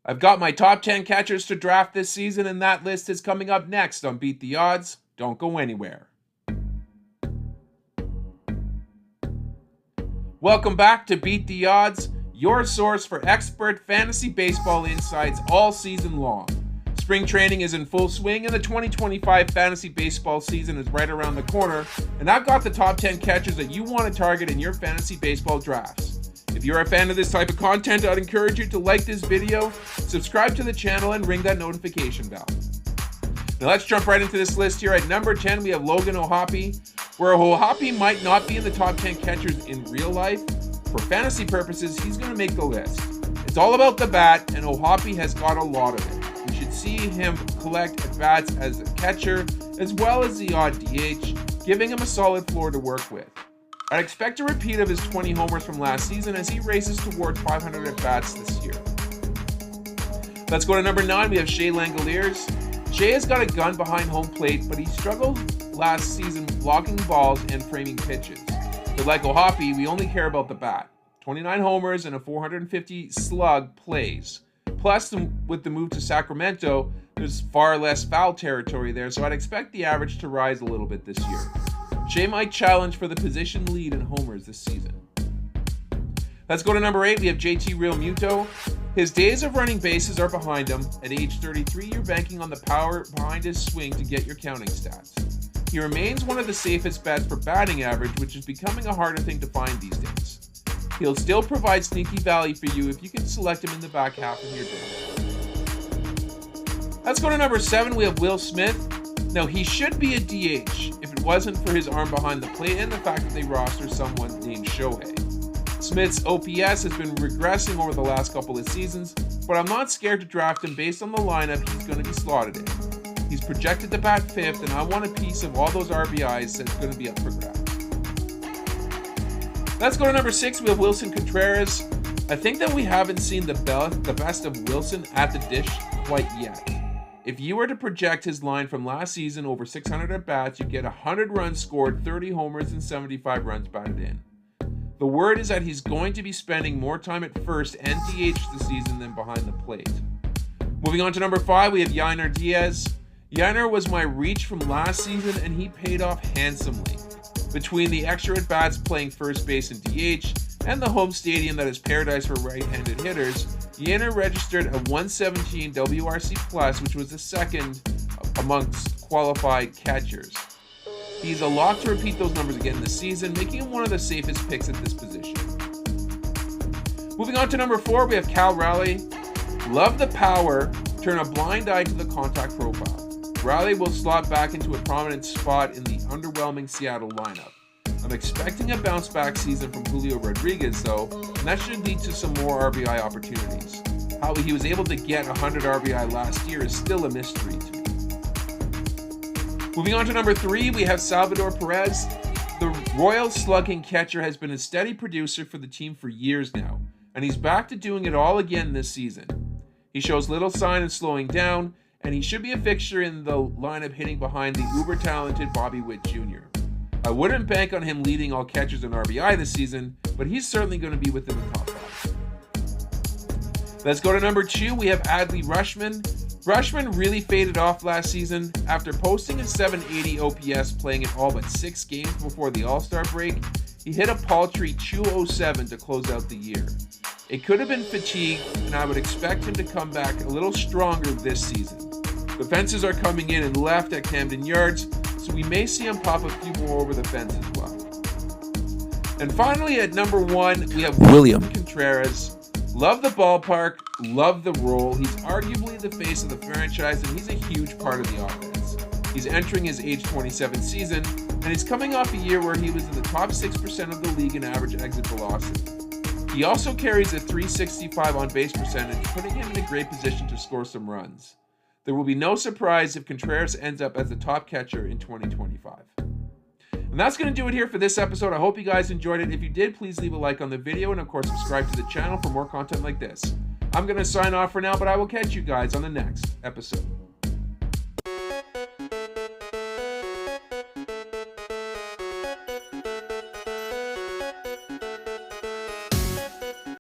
I've got my top 10 catchers to draft this season, and that list is coming up next on Beat the Odds. Don't go anywhere. Welcome back to Beat the Odds, your source for expert fantasy baseball insights all season long. Spring training is in full swing and the 2025 fantasy baseball season is right around the corner, and I've got the top 10 catchers that you want to target in your fantasy baseball drafts. If you're a fan of this type of content, I'd encourage you to like this video, subscribe to the channel, and ring that notification bell. Now let's jump right into this list here. At number 10, we have Logan O'Hoppe. Where O'Hoppe might not be in the top 10 catchers in real life, for fantasy purposes, he's going to make the list. It's all about the bat, and O'Hoppe has got a lot of it. We should see him collect at-bats as a catcher, as well as the odd DH, giving him a solid floor to work with. I'd expect a repeat of his 20 homers from last season as he races towards 500 at-bats this year. Let's go to number 9. We have Shea Langoliers. Shea has got a gun behind home plate, but he struggled last season blocking balls and framing pitches. But like O'Hoppe, we only care about the bat. 29 homers and a 450 slug plays. Plus, with the move to Sacramento, there's far less foul territory there, so I'd expect the average to rise a little bit this year. Shea might challenge for the position lead in homers this season. Let's go to number 8. We have JT Realmuto. His days of running bases are behind him. At age 33, you're banking on the power behind his swing to get your counting stats. He remains one of the safest bets for batting average, which is becoming a harder thing to find these days. He'll still provide sneaky value for you if you can select him in the back half of your draft. Let's go to number 7. We have Will Smith. Now, he should be a DH if it wasn't for his arm behind the plate and the fact that they roster someone named Shohei. Smith's OPS has been regressing over the last couple of seasons, but I'm not scared to draft him based on the lineup he's going to be slotted in. He's projected to bat 5th, and I want a piece of all those RBIs that's going to be up for grabs. Let's go to number 6. We have Wilson Contreras. I think that we haven't seen the best of Wilson at the dish quite yet. If you were to project his line from last season over 600 at-bats, you get 100 runs scored, 30 homers, and 75 runs batted in. The word is that he's going to be spending more time at first and DH this season than behind the plate. Moving on to number 5, we have Yainer Diaz. Yainer was my reach from last season, and he paid off handsomely. Between the extra at-bats playing first base and DH, and the home stadium that is paradise for right-handed hitters, Yainer registered a 117 WRC+, which was the second amongst qualified catchers. He's a lock to repeat those numbers again this season, making him one of the safest picks at this position. Moving on to number 4, we have Cal Raleigh. Love the power, turn a blind eye to the contact profile. Raleigh will slot back into a prominent spot in the underwhelming Seattle lineup. I'm expecting a bounce-back season from Julio Rodriguez, though, and that should lead to some more RBI opportunities. How he was able to get 100 RBI last year is still a mystery to me. Moving on to number 3, we have Salvador Perez. The Royals slugging catcher has been a steady producer for the team for years now, and he's back to doing it all again this season. He shows little sign of slowing down, and he should be a fixture in the lineup hitting behind the uber-talented Bobby Witt Jr. I wouldn't bank on him leading all catchers in RBI this season, but he's certainly going to be within the top 5. Let's go to number 2. We have Adley Rutschman. Rutschman really faded off last season. After posting a 780 OPS playing in all but 6 games before the All-Star break, he hit a paltry 207 to close out the year. It could have been fatigue, and I would expect him to come back a little stronger this season. The fences are coming in and left at Camden Yards, so we may see him pop a few more over the fence as well. And finally, at number 1, we have William Contreras. Love the ballpark, love the role. He's arguably the face of the franchise, and he's a huge part of the offense. He's entering his age 27 season, and he's coming off a year where he was in the top 6% of the league in average exit velocity. He also carries a 365 on-base percentage, putting him in a great position to score some runs. There will be no surprise if Contreras ends up as the top catcher in 2025. And that's going to do it here for this episode. I hope you guys enjoyed it. If you did, please leave a like on the video and, of course, subscribe to the channel for more content like this. I'm going to sign off for now, but I will catch you guys on the next episode.